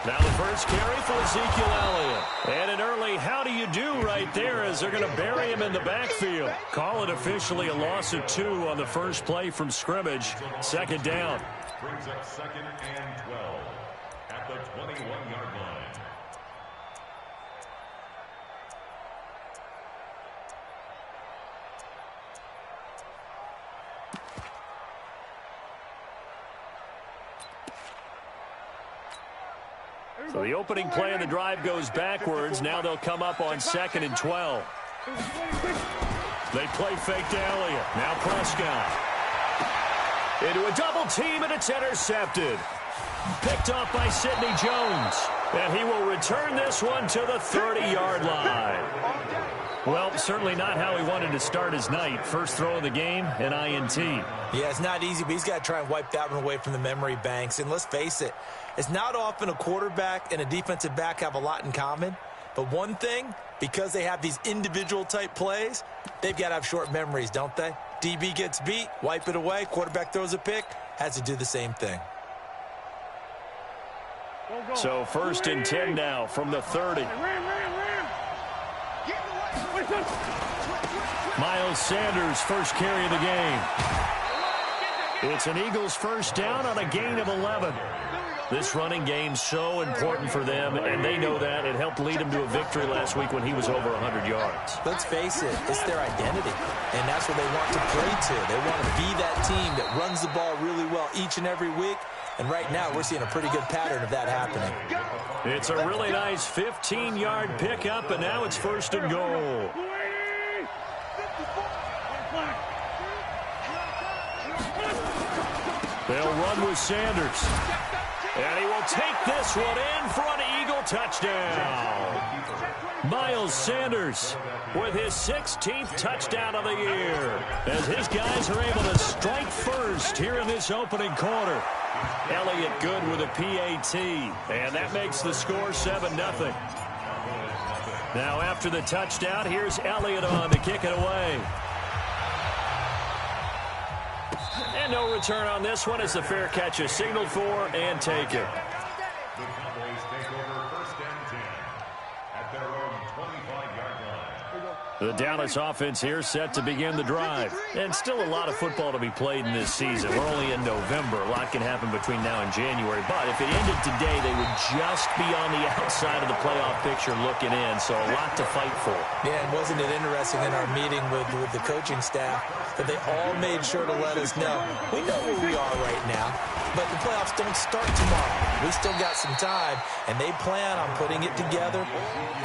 Now the first carry for Ezekiel Elliott. And an early how do you do right there as they're going to bury him in the backfield. Call it officially a loss of 2 on the first play from scrimmage. Second down. Brings up 2nd and 12 at the 21-yard line. So the opening play of the drive goes backwards. Now they'll come up on 2nd and 12. They play fake to Elliott. Now Prescott. Into a double team, and it's intercepted. Picked off by Sidney Jones. And he will return this one to the 30-yard line. Well, certainly not how he wanted to start his night. First throw of the game, an INT. Yeah, it's not easy, but he's got to try and wipe that one away from the memory banks. And let's face it, it's not often a quarterback and a defensive back have a lot in common. But one thing, because they have these individual type plays, they've got to have short memories, don't they? DB gets beat, wipe it away, quarterback throws a pick, has to do the same thing. So 1st and 10 now from the 30. Miles Sanders, first carry of the game. It's an Eagles first down on a gain of 11. This running game's so important for them, and they know that. It helped lead them to a victory last week when he was over 100 yards. Let's face it, it's their identity, and that's what they want to play to. They want to be that team that runs the ball really well each and every week, and right now we're seeing a pretty good pattern of that happening. It's a really nice 15-yard pickup, and now it's 1st and goal. They'll run with Sanders. And he will take this one in for an Eagle touchdown. Miles Sanders with his 16th touchdown of the year, as his guys are able to strike first here in this opening quarter. Elliott good with a PAT, and that makes the score 7-0. Now after the touchdown, here's Elliott on to kick it away. And no return on this one as the fair catch is signaled for and taken. The Cowboys take over 1st and 10 at their own 25-yard line. The Dallas offense here set to begin the drive. And still a lot of football to be played in this season. We're only in November. A lot can happen between now and January. But if it ended today, they would just be on the outside of the playoff picture looking in. So a lot to fight for. Yeah, and wasn't it interesting in our meeting with the coaching staff that they all made sure to let us know, we know where we are right now, but the playoffs don't start tomorrow. We still got some time, and they plan on putting it together,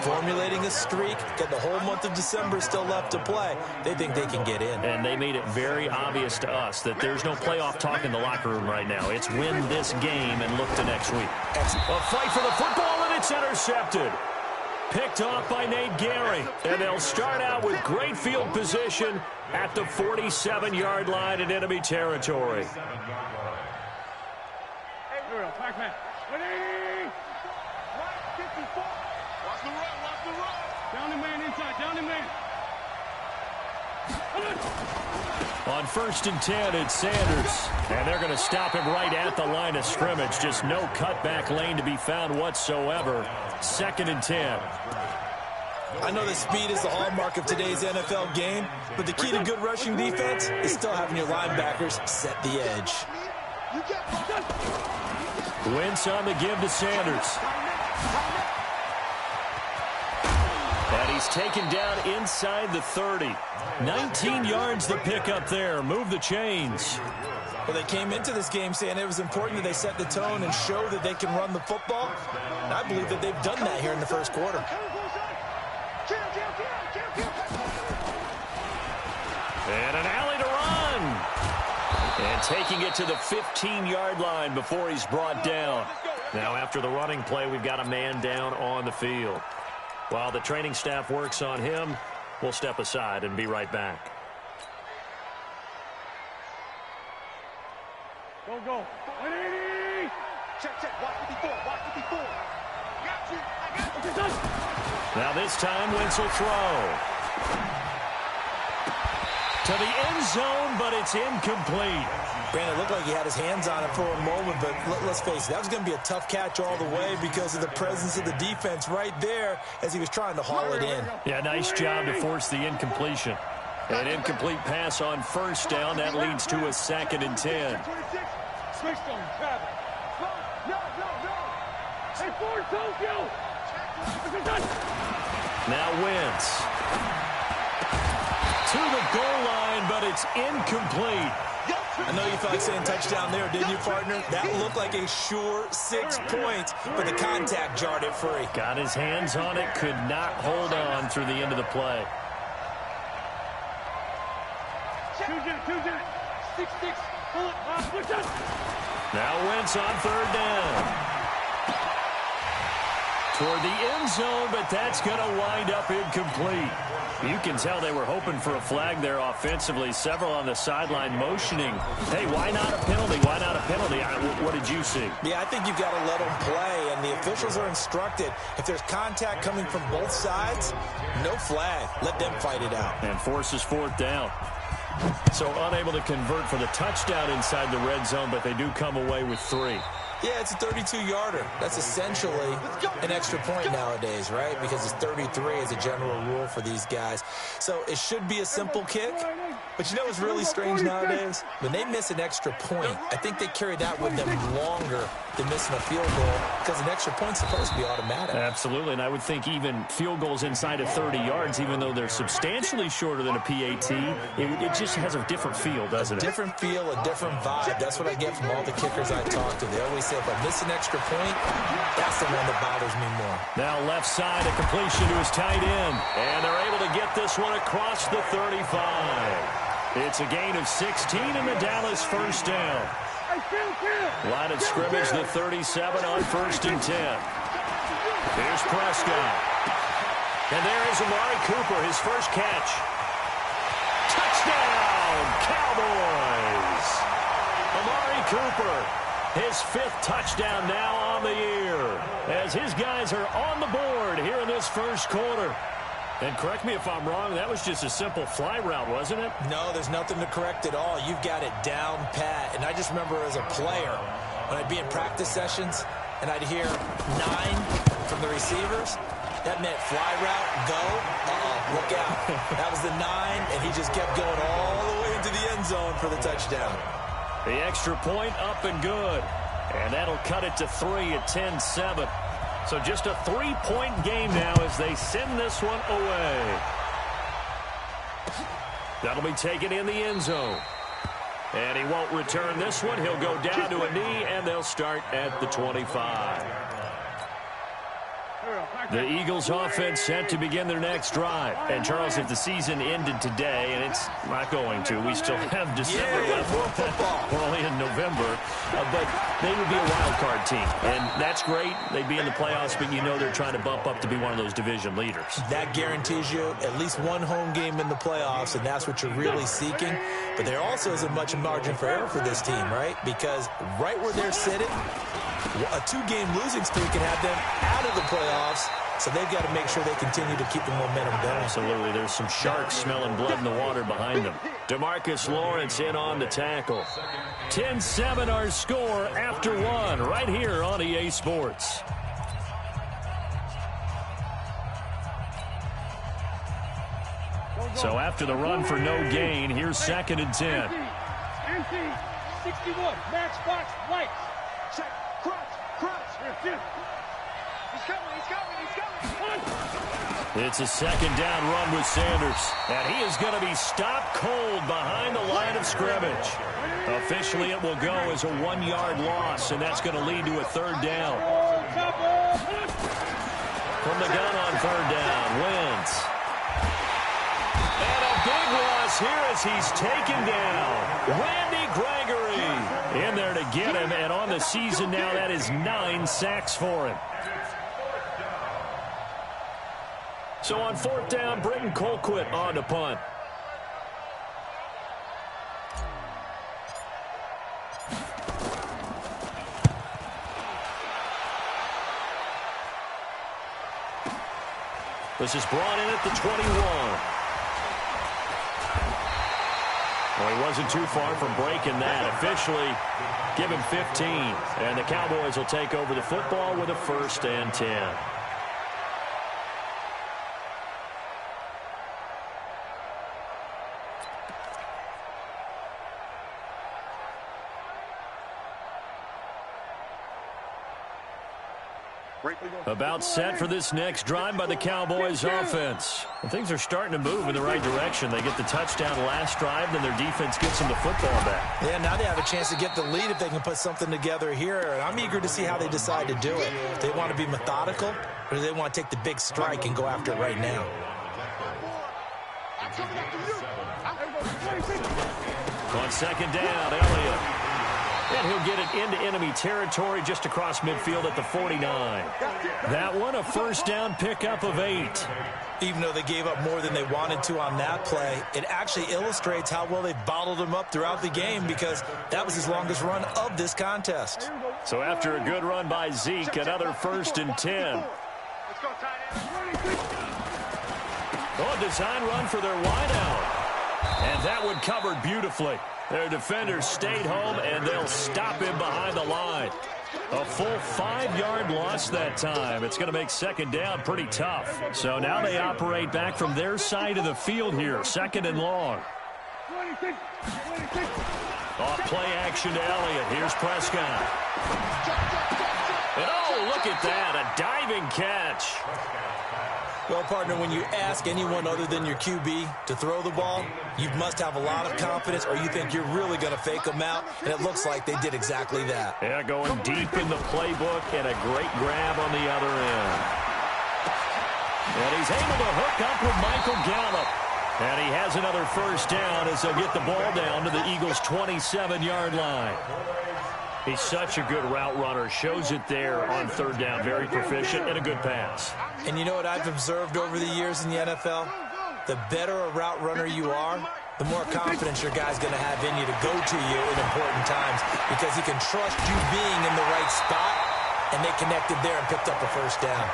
formulating a streak, got the whole month of December still left to play. They think they can get in. And they made it very obvious to us that there's no playoff talk in the locker room right now. It's win this game and look to next week. A fight for the football, and it's intercepted. Picked off by Nate Gary. And they'll start out with great field position at the 47-yard line in enemy territory. Hey, back man. 180. Right, 54. Watch the run, watch the run. Down the man inside, down the man. On 1st and 10, it's Sanders. And they're going to stop him right at the line of scrimmage. Just no cutback lane to be found whatsoever. 2nd and 10. I know that speed is the hallmark of today's NFL game, but the key to good rushing defense is still having your linebackers set the edge. Wentz on the give to Sanders. And he's taken down inside the 30. 19 yards the pick up there. Move the chains. Well, they came into this game saying it was important that they set the tone and show that they can run the football. And I believe that they've done that here in the first quarter. And an alley to run. And taking it to the 15-yard line before he's brought down. Now after the running play, we've got a man down on the field. While the training staff works on him, we'll step aside and be right back. Go, go. 180. Check, check. Watch 54. Watch 54. Got you. I got you. Now this time, Wentz will throw. To the end zone, but it's incomplete. Brandon, it looked like he had his hands on it for a moment, but let's face it, that was going to be a tough catch all the way because of the presence of the defense right there as he was trying to haul it in. Yeah, nice job to force the incompletion. An incomplete pass on first down. That leads to a 2nd and 10. Now Wentz. To the goal line, but it's incomplete. I know you felt like saying touchdown there, didn't you, partner? That looked like a sure 6 points, but the contact jarred it free. Got his hands on it, could not hold on through the end of the play. 6-6, pull it, push it. Now Wentz on 3rd down. Toward the end zone, but that's going to wind up incomplete. You can tell they were hoping for a flag there offensively. Several on the sideline motioning. Hey, why not a penalty? Why not a penalty? What did you see? Yeah, I think you've got to let them play, and the officials are instructed. If there's contact coming from both sides, no flag. Let them fight it out. And forces 4th down. So unable to convert for the touchdown inside the red zone, but they do come away with 3. Yeah, it's a 32-yarder. That's essentially an extra point nowadays, right? Because it's 33 as a general rule for these guys. So it should be a simple kick. But you know what's really strange nowadays? When they miss an extra point, I think they carry that with them longer than missing a field goal because an extra point's supposed to be automatic. Absolutely, and I would think even field goals inside of 30 yards, even though they're substantially shorter than a PAT, it just has a different feel, doesn't it? A different feel, a different vibe. That's what I get from all the kickers I talk to. They always say, if I miss an extra point, that's the one that bothers me more. Now left side, a completion to his tight end. And they're able to get this one across the 35. It's a gain of 16 in the Dallas 1st down. Line of scrimmage, the 37 on 1st and 10. Here's Prescott. And there is Amari Cooper, his first catch. Touchdown, Cowboys! Amari Cooper, his 5th touchdown now on the year, as his guys are on the board here in this 1st quarter. And correct me if I'm wrong, that was just a simple fly route, wasn't it? No, there's nothing to correct at all. You've got it down pat. And I just remember as a player, when I'd be in practice sessions and I'd hear 9 from the receivers, that meant fly route, go, look out. That was the 9, and he just kept going all the way into the end zone for the touchdown. The extra point up and good. And that'll cut it to 3 at 10-7. So just a 3-point game now as they send this one away. That'll be taken in the end zone. And he won't return this one. He'll go down to a knee, and they'll start at the 25. The Eagles offense set to begin their next drive. And, Charles, if the season ended today, and it's not going to, we still have December left. We're only in November. But they would be a wild card team. And that's great. They'd be in the playoffs, but you know they're trying to bump up to be one of those division leaders. That guarantees you at least one home game in the playoffs, and that's what you're really seeking. But there also isn't much margin for error for this team, right? Because right where they're sitting, a 2-game losing streak can have them out of the playoffs, so they've got to make sure they continue to keep the momentum going. Absolutely. There's some sharks smelling blood in the water behind them. DeMarcus Lawrence in on the tackle. 10-7 our score after 1 right here on EA Sports. So after the run for no gain, here's 2nd and 10. Empty. 61. Max box. White. Check. Crutch. He's coming. It's a 2nd down run with Sanders. And he is going to be stopped cold behind the line of scrimmage. Officially, it will go as a 1-yard loss, and that's going to lead to a 3rd down. From the gun on 3rd down, Wentz. And a big loss here as he's taken down. Randy Gregory in there to get him, and on the season now, that is 9 sacks for him. So on 4th down, Britton Colquitt on to punt. This is brought in at the 21. Well, he wasn't too far from breaking that. Officially, give him 15. And the Cowboys will take over the football with a 1st and 10. About set for this next drive by the Cowboys offense. And things are starting to move in the right direction. They get the touchdown last drive, then their defense gets them the football back. Yeah, now they have a chance to get the lead if they can put something together here. And I'm eager to see how they decide to do it. Do they want to be methodical, or do they want to take the big strike and go after it right now? On 2nd down, Elliott. And he'll get it into enemy territory just across midfield at the 49. That one, a 1st down pickup of 8. Even though they gave up more than they wanted to on that play, it actually illustrates how well they bottled them up throughout the game, because that was his longest run of this contest. So after a good run by Zeke, another 1st and 10. Oh, design run for their wideout. And that one covered beautifully. Their defenders stayed home, and they'll stop him behind the line. A full 5-yard loss that time. It's going to make 2nd down pretty tough. So now they operate back from their side of the field here, 2nd and long. Off play action to Elliott. Here's Prescott. And oh, look at that, a diving catch. Well, partner, when you ask anyone other than your QB to throw the ball, you must have a lot of confidence, or you think you're really going to fake them out, and it looks like they did exactly that. Yeah, going deep in the playbook, and a great grab on the other end. And he's able to hook up with Michael Gallup. And he has another 1st down as they'll get the ball down to the Eagles' 27-yard line. He's such a good route runner. Shows it there on 3rd down. Very proficient and a good pass. And you know what I've observed over the years in the NFL? The better a route runner you are, the more confidence your guy's going to have in you to go to you in important times, because he can trust you being in the right spot, and they connected there and picked up a 1st down.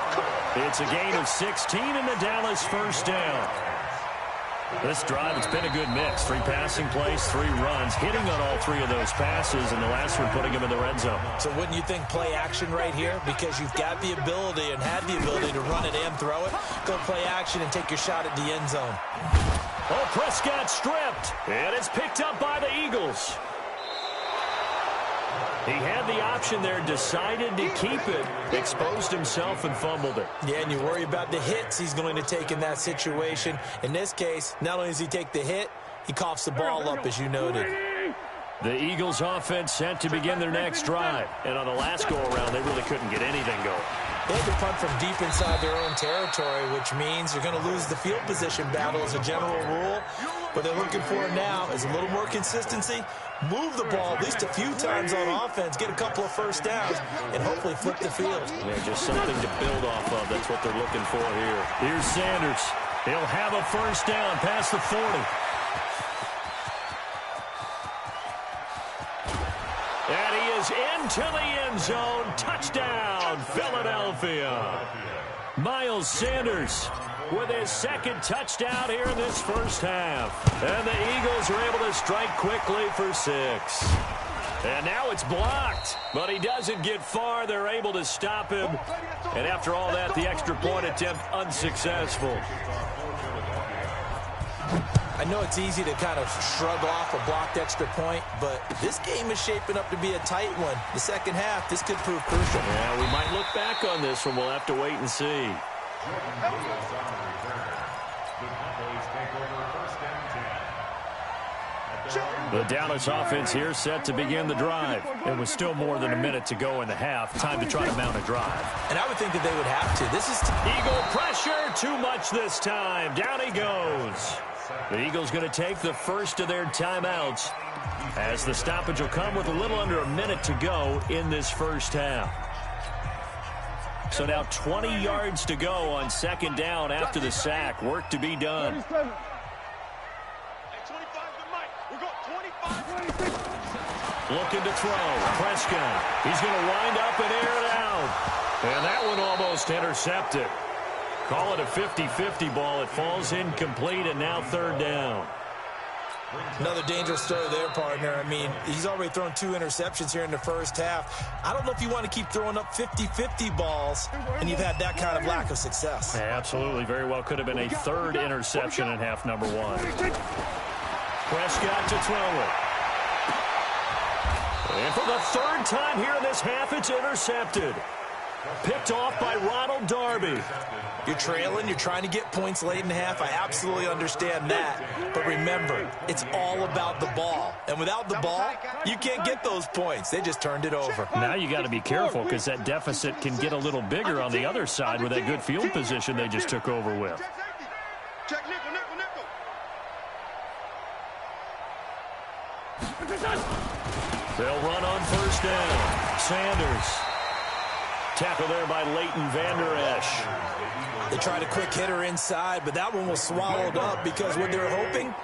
It's a gain of 16 in the Dallas 1st down. This drive, it's been a good mix. 3 passing plays, 3 runs, hitting on all 3 of those passes, and the last one putting him in the red zone. So wouldn't you think play action right here? Because you've got the ability and had the ability to run it and throw it. Go play action and take your shot at the end zone. Oh, Prescott stripped, and it's picked up by the Eagles. He had the option there, decided to keep it, exposed himself and fumbled it. Yeah, and you worry about the hits he's going to take in that situation. In this case, not only does he take the hit, he coughs the ball up, as you noted. The Eagles offense set to begin their next drive. And on the last go-around, they really couldn't get anything going. They had to punt from deep inside their own territory, which means you're going to lose the field position battle as a general rule. What they're looking for now is a little more consistency, move the ball at least a few times on offense, get a couple of 1st downs, and hopefully flip the field. Yeah, just something to build off of. That's what they're looking for here. Here's Sanders. He'll have a 1st down past the 40. And he is into the end zone. Touchdown, Philadelphia. Miles Sanders with his 2nd touchdown here in this 1st half. And the Eagles are able to strike quickly for 6. And now it's blocked, but he doesn't get far. They're able to stop him. And after all that, the extra point attempt unsuccessful. I know it's easy to kind of shrug off a blocked extra point, but this game is shaping up to be a tight one. The 2nd half, this could prove crucial. Yeah, we might look back on this one. We'll have to wait and see. The Dallas offense here set to begin the drive. It was still more than a minute to go in the half. Time to try to mount a drive. And I would think that they would have to. This is Eagle pressure, too much this time. Down he goes. The Eagles going to take the first of their timeouts, as the stoppage will come with a little under a minute to go in this 1st half. So now 20 yards to go on 2nd down after the sack. Work to be done. Looking to throw. Prescott. He's going to wind up and air it out. And that one almost intercepted. Call it a 50-50 ball. It falls incomplete, and now 3rd down. Another dangerous throw there, partner. I mean, he's already thrown 2 interceptions here in the first half. I don't know if you want to keep throwing up 50-50 balls, and you've had that kind of lack of success. Yeah, absolutely. Very well could have been a 3rd interception in half number 1. Prescott to throw it. And for the 3rd time here in this half, it's intercepted. Picked off by Ronald Darby. You're trailing, you're trying to get points late in half. I absolutely understand that. But remember, it's all about the ball. And without the ball, you can't get those points. They just turned it over. Now you got to be careful because that deficit can get a little bigger on the other side with that good field position they just took over with. Check nickel, nickel, nickel. They'll run on 1st down. Sanders. Tackle there by Leighton Vander Esch. They tried a quick hitter inside, but that one was swallowed up because what they're hoping,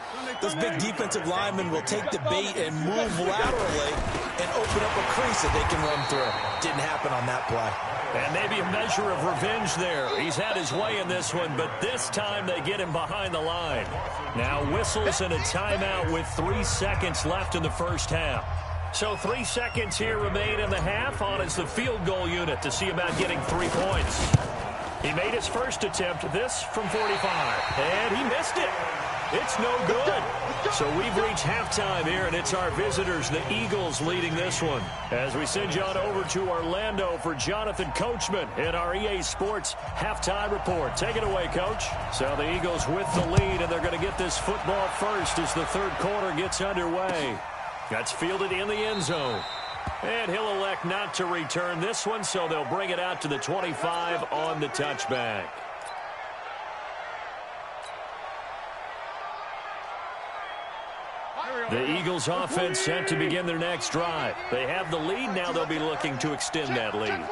those big defensive linemen will take the bait and move laterally and open up a crease that they can run through. Didn't happen on that play. And maybe a measure of revenge there. He's had his way in this one, but this time they get him behind the line. Now whistles and a timeout with 3 seconds left in the first half. So 3 seconds here remain in the half. On is the field goal unit to see about getting 3 points. He made his first attempt, this from 45, and he missed it. It's no good. So we've reached halftime here, and it's our visitors, the Eagles, leading this one. As we send you on over to Orlando for Jonathan Coachman in our EA Sports halftime report. Take it away, Coach. So the Eagles with the lead, and they're going to get this football first as the 3rd quarter gets underway. That's fielded in the end zone. And he'll elect not to return this one, so they'll bring it out to the 25 on the touchback. The Eagles offense set to begin their next drive. They have the lead. Now they'll be looking to extend that lead.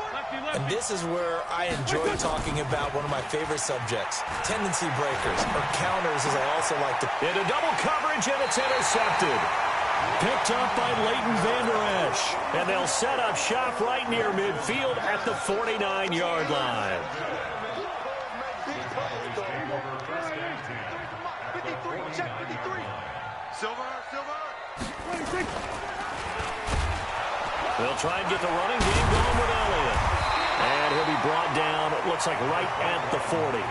And this is where I enjoy talking about one of my favorite subjects, tendency breakers, or counters, as I also like to. Into double coverage, and it's intercepted. Picked up by Leighton Vander Esch. And they'll set up shop right near midfield at the 49-yard line. They'll try and get the running game going with Elliott. And he'll be brought down, it looks like right at the 40.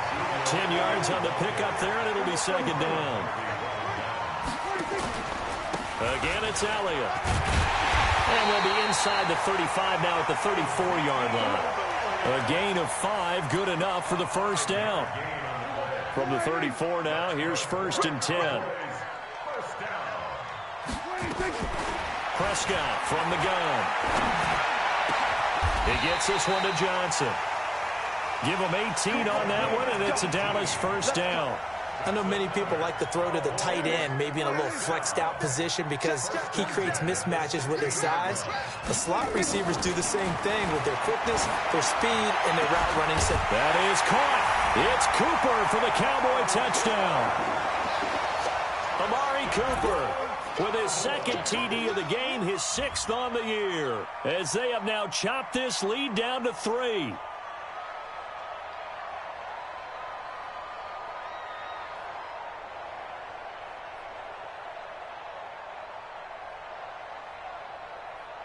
10 yards on the pickup there, and it'll be 2nd down. Again, it's Elliott. And we'll be inside the 35 now at the 34-yard line. A gain of 5, good enough for the 1st down. From the 34 now, here's 1st and 10. Prescott from the gun. He gets this one to Johnson. Give him 18 on that one, and it's a Dallas 1st down. I know many people like to throw to the tight end, maybe in a little flexed out position because he creates mismatches with his size. The slot receivers do the same thing with their quickness, their speed, and their route running. That is caught. It's Cooper for the Cowboy touchdown. Amari Cooper with his 2nd TD of the game, his 6th on the year, as they have now chopped this lead down to 3.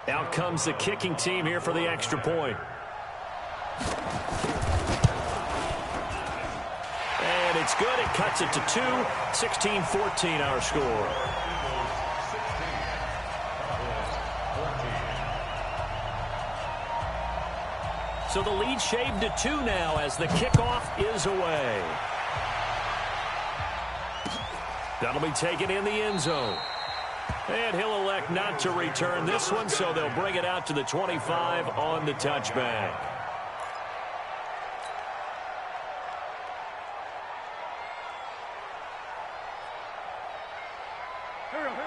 Out comes the kicking team here for the extra point. And it's good. It cuts it to 2. 16-14 our score. So the lead shaved to 2 now as the kickoff is away. That'll be taken in the end zone. And he'll elect not to return this one, so they'll bring it out to the 25 on the touchback.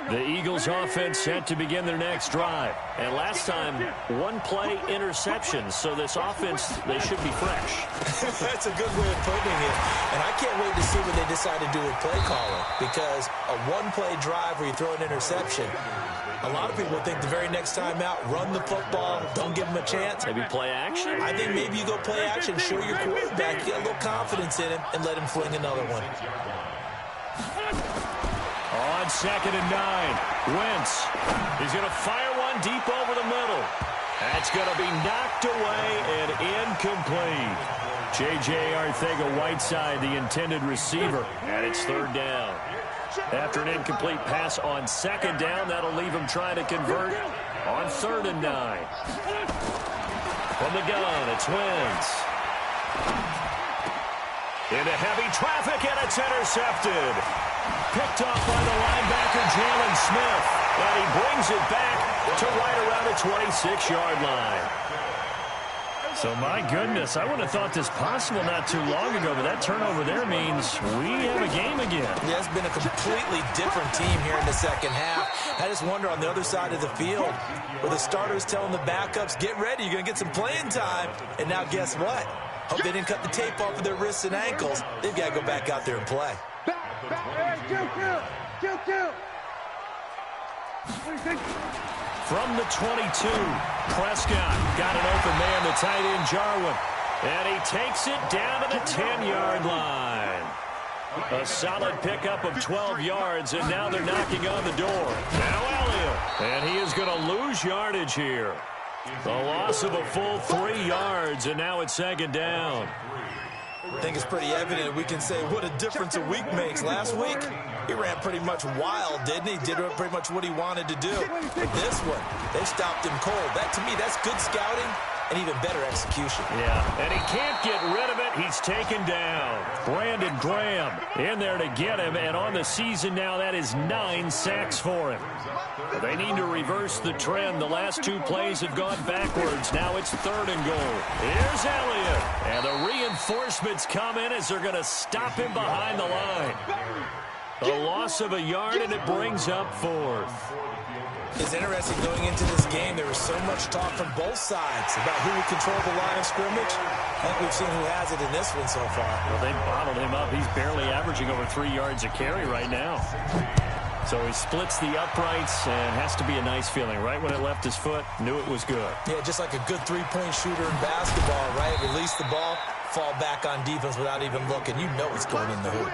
The Eagles offense set to begin their next drive. And last time, 1-play interceptions. So this offense, they should be fresh. That's a good way of putting it. And I can't wait to see what they decide to do with play calling. Because a 1-play drive where you throw an interception, a lot of people think the very next time out, run the football, don't give them a chance. Maybe play action? I think maybe you go play action, show your quarterback, get a little confidence in him, and let him fling another one. On on 2nd and 9. Wentz. He's going to fire one deep over the middle. That's going to be knocked away and incomplete. J.J. Arcega-Whiteside, the intended receiver, and it's 3rd down. After an incomplete pass on 2nd down, that'll leave him trying to convert on 3rd and 9. From the gun, it's Wentz. Into heavy traffic, and it's intercepted. Picked off by the linebacker, Jalen Smith. And he brings it back to right around the 26-yard line. So, my goodness, I wouldn't have thought this possible not too long ago, but that turnover there means we have a game again. Yeah, it's been a completely different team here in the second half. I just wonder on the other side of the field where the starters telling the backups, get ready, you're going to get some playing time. And now guess what? Hope they didn't cut the tape off of their wrists and ankles. They've got to go back out there and play. From the 22, Prescott got an open man, the tight end Jarwin. And he takes it down to the 10-yard line. A solid pickup of 12 yards, and now they're knocking on the door. Now Elliott, and he is going to lose yardage here. The loss of a full 3 yards, and now it's 2nd down. I think it's pretty evident. We can say what a difference a week makes. Last week, he ran pretty much wild, didn't he? Did pretty much what he wanted to do. But this one, they stopped him cold. That, to me, that's good scouting and even better execution. Yeah, and he can't get rid of it. He's taken down. Brandon Graham in there to get him, and on the season now, that is 9 sacks for him. They need to reverse the trend. The last 2 plays have gone backwards. Now it's 3rd and goal. Here's Elliott. And the reinforcements come in as they're going to stop him behind the line. A loss of a yard, and it brings up 4th. It's interesting going into this game. There was so much talk from both sides about who would control the line of scrimmage. I think we've seen who has it in this one so far. Well, they bottled him up. He's barely averaging over 3 yards a carry right now. So he splits the uprights and has to be a nice feeling. Right when it left his foot, knew it was good. Yeah, just like a good three-point shooter in basketball, right? Release the ball, fall back on defense without even looking. You know it's going in the hoop.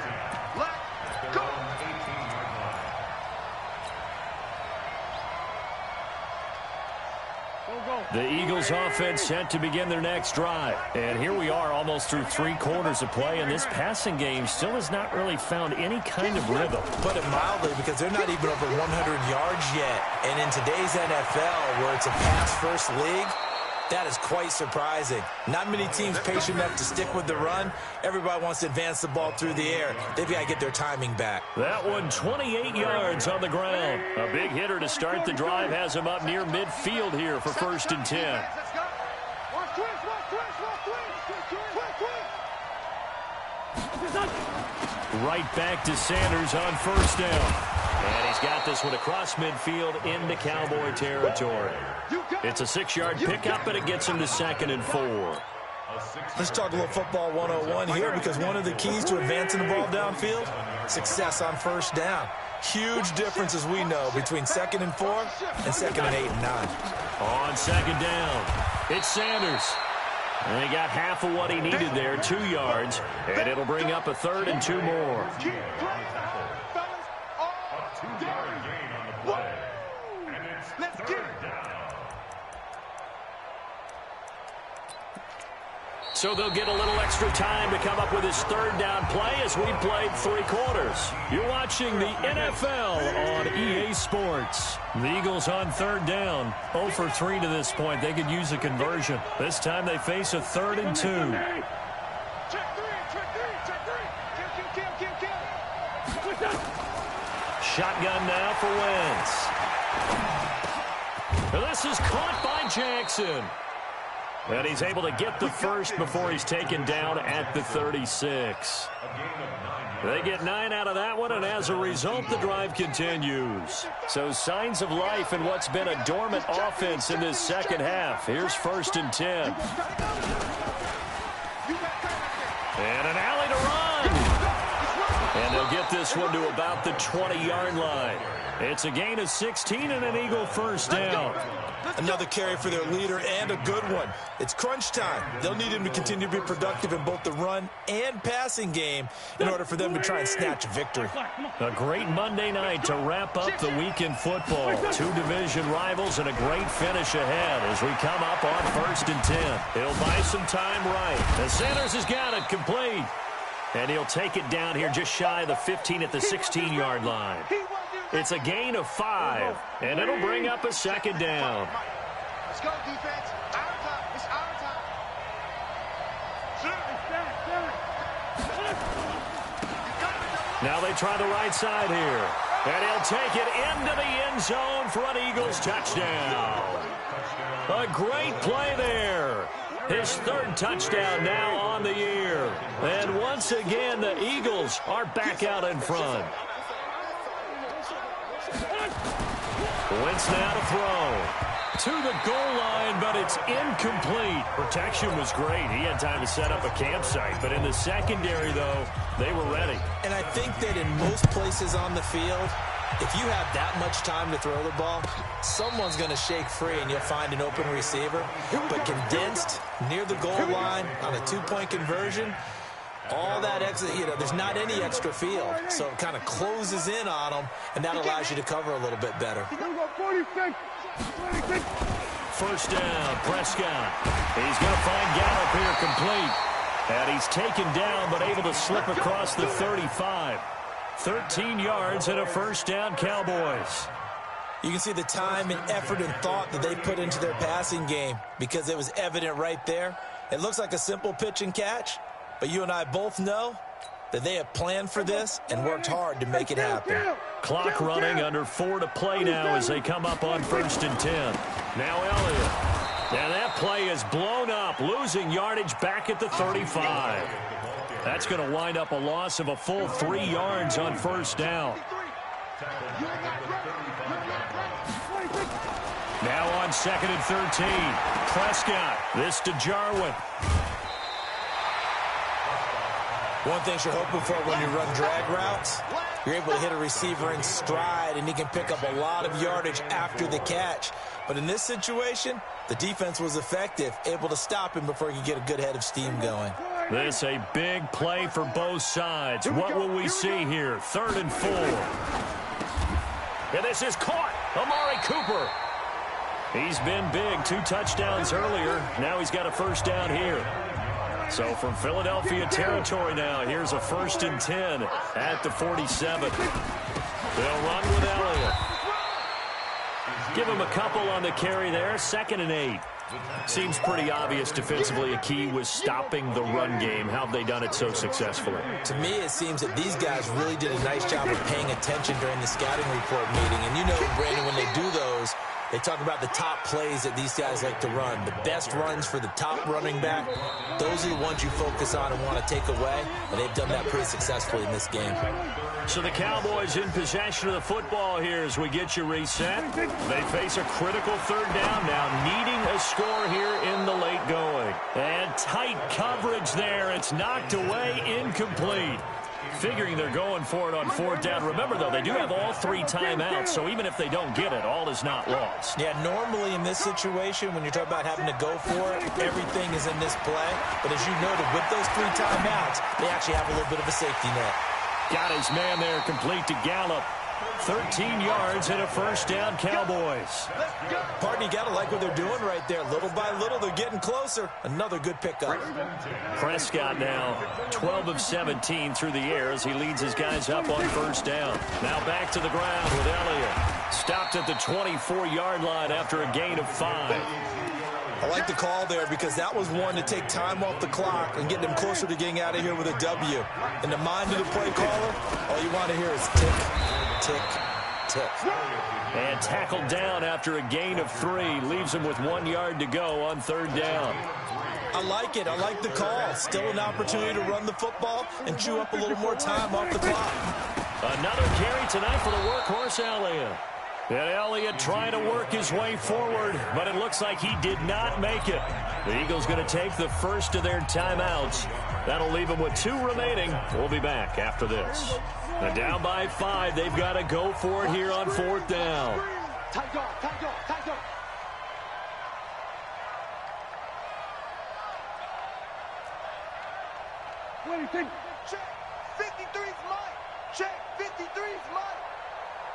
The Eagles offense set to begin their next drive. And here we are almost through 3 quarters of play, and this passing game still has not really found any kind of rhythm. Put it mildly, because they're not even over 100 yards yet. And in today's NFL, where it's a pass-first league, that is quite surprising. Not many teams patient enough to stick with the run. Everybody wants to advance the ball through the air. They've got to get their timing back. That one 28 yards on the ground. A big hitter to start the drive has him up near midfield here for 1st and 10. Right back to Sanders on 1st down. And he's got this one across midfield into Cowboy territory. It's a 6-yard pickup, and it gets him to 2nd and 4. Let's talk a little football 101 here, because one of the keys to advancing the ball downfield, success on 1st down. Huge difference, as we know, between 2nd and 4 and 2nd and 8 and 9. On 2nd down, it's Sanders. And he got half of what he needed there, 2 yards, and it'll bring up a 3rd and 2 more. So they'll get a little extra time to come up with his 3rd down play as we played 3 quarters. You're watching the NFL on EA Sports. The Eagles on 3rd down. 0 for 3 to this point. They could use a conversion. This time they face a 3rd and 2. Shotgun now for Wentz. Now this is caught by Jackson. And he's able to get the first before he's taken down at the 36. They get 9 out of that one, and as a result, the drive continues. So signs of life in what's been a dormant offense in this second half. Here's 1st and 10. And an alley to run. And they'll get this one to about the 20-yard line. It's a gain of 16 and an Eagle first down. Another carry for their leader and a good one. It's crunch time. They'll need him to continue to be productive in both the run and passing game in order for them to try and snatch a victory. A great Monday night to wrap up the week in football. Two division rivals and a great finish ahead as we come up on 1st and 10. He'll buy some time right. And Sanders has got it complete. And he'll take it down here just shy of the 15 at the 16-yard line. It's a gain of 5, and it'll bring up a second down. Let's go, defense. Our time. It's our time. Now they try the right side here. And he'll take it into the end zone for an Eagles touchdown. A great play there. His 3rd touchdown now on the year. And once again, the Eagles are back out in front. Wentz now to throw. To the goal line, but it's incomplete. Protection was great. He had time to set up a campsite. But in the secondary, though, they were ready. And I think that in most places on the field, if you have that much time to throw the ball, someone's going to shake free and you'll find an open receiver. But condensed near the goal line on a 2-point conversion, all that extra, there's not any extra field. So it kind of closes in on them, and that allows you to cover a little bit better. First down, Prescott. He's going to find Gallup here complete. And he's taken down but able to slip across the 35. 13 yards and a first down, Cowboys. You can see the time and effort and thought that they put into their passing game because it was evident right there. It looks like a simple pitch and catch, but you and I both know that they have planned for this and worked hard to make it happen. Clock running, under 4 to play now as they come up on 1st and 10. Now Elliott. And that play is blown up, losing yardage back at the 35. That's going to wind up a loss of a full 3 yards on first down. Now on 2nd and 13. Prescott. This to Jarwin. One thing you're hoping for when you run drag routes, you're able to hit a receiver in stride, and he can pick up a lot of yardage after the catch. But in this situation, the defense was effective, able to stop him before he could get a good head of steam going. This a big play for both sides. What will we see here? 3rd and 4. And this is caught. Amari Cooper. He's been big. 2 touchdowns earlier. Now he's got a first down here. So from Philadelphia territory now, here's a 1st and 10 at the 47. They'll run with Elliott. Give him a couple on the carry there. 2nd and 8. Seems pretty obvious defensively a key was stopping the run game. How have they done it so successfully? To me, it seems that these guys really did a nice job of paying attention during the scouting report meeting. And you know, Brandon, when they do those, they talk about the top plays that these guys like to run. The best runs for the top running back, those are the ones you focus on and want to take away. And they've done that pretty successfully in this game. So the Cowboys in possession of the football here as we get you reset. They face a critical 3rd down now, needing a score here in the late going. And tight coverage there. It's knocked away, incomplete. Figuring they're going for it on 4th down. Remember, though, they do have all 3 timeouts, so even if they don't get it, all is not lost. Yeah, normally in this situation, when you're talking about having to go for it, everything is in this play. But as you noted, with those 3 timeouts, they actually have a little bit of a safety net. Got his man there complete to Gallup. 13 yards and a first down, Cowboys. Pardon, you got to like what they're doing right there. Little by little, they're getting closer. Another good pickup. Prescott now 12 of 17 through the air as he leads his guys up on 1st down. Now back to the ground with Elliott. Stopped at the 24-yard line after a gain of 5. I like the call there because that was one to take time off the clock and get them closer to getting out of here with a W. In the mind of the play caller, all you want to hear is tick, tick, tick. And tackled down after a gain of 3. Leaves him with 1 yard to go on 3rd down. I like it. I like the call. Still an opportunity to run the football and chew up a little more time off the clock. Another carry tonight for the workhorse Elliott. And Elliott trying to work his way forward, but it looks like he did not make it. The Eagles going to take the first of their timeouts. That'll leave them with 2 remaining. We'll be back after this. And down by 5. They've got to go for it here on 4th down. Tight dog, tight dog, tight dog. What do you think? Check. 53's mine. Check. 53's mine.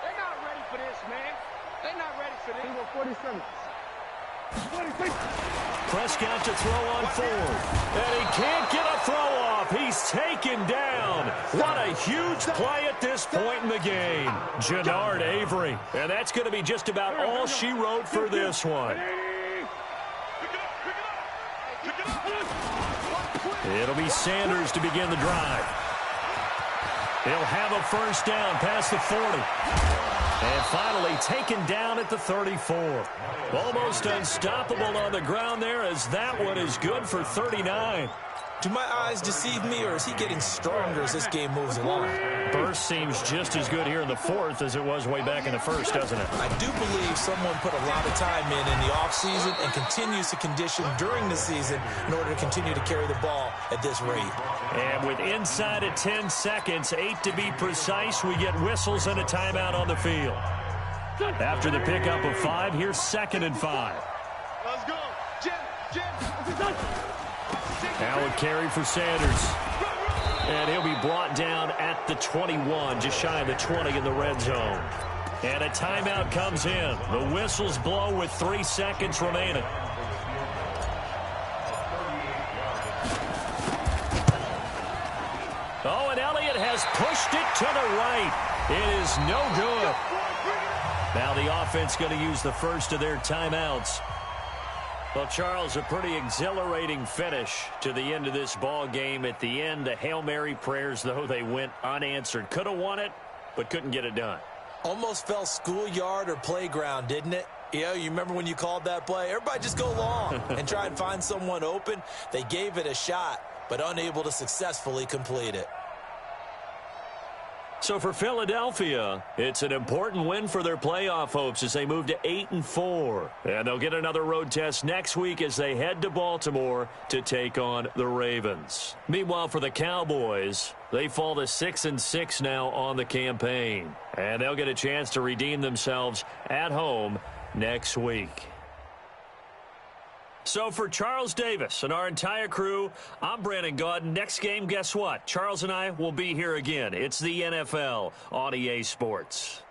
They're not ready for this, man. They're not ready for this. 47. What do you think? Prescott to throw on 4th. And he can't get a throw off. He's taken down. What a huge play at this point in the game. Jannard Avery. And that's going to be just about all she wrote for this one. It'll be Sanders to begin the drive. He'll have a first down past the 40. And finally taken down at the 34. Almost unstoppable on the ground there, as that one is good for 39. Do my eyes deceive me, or is he getting stronger as this game moves along? Burst seems just as good here in the 4th as it was way back in the 1st, doesn't it? I do believe someone put a lot of time in the offseason and continues to condition during the season in order to continue to carry the ball at this rate. And with inside of 10 seconds, 8 to be precise, we get whistles and a timeout on the field. After the pickup of 5, here's 2nd and 5. Let's go. Jim. Now a carry for Sanders. And he'll be brought down at the 21, just shy of the 20 in the red zone. And a timeout comes in. The whistles blow with 3 seconds remaining. Oh, and Elliott has pushed it to the right. It is no good. Now the offense going to use the first of their timeouts. Well, Charles, a pretty exhilarating finish to the end of this ball game. At the end, the Hail Mary prayers, though, they went unanswered. Could have won it, but couldn't get it done. Almost felt schoolyard or playground, didn't it? You remember when you called that play? Everybody just go long and try and find someone open. They gave it a shot, but unable to successfully complete it. So for Philadelphia, it's an important win for their playoff hopes as they move to 8-4. And they'll get another road test next week as they head to Baltimore to take on the Ravens. Meanwhile, for the Cowboys, they fall to 6-6 now on the campaign. And they'll get a chance to redeem themselves at home next week. So for Charles Davis and our entire crew, I'm Brandon Gaudin. Next game, guess what? Charles and I will be here again. It's the NFL on EA Sports.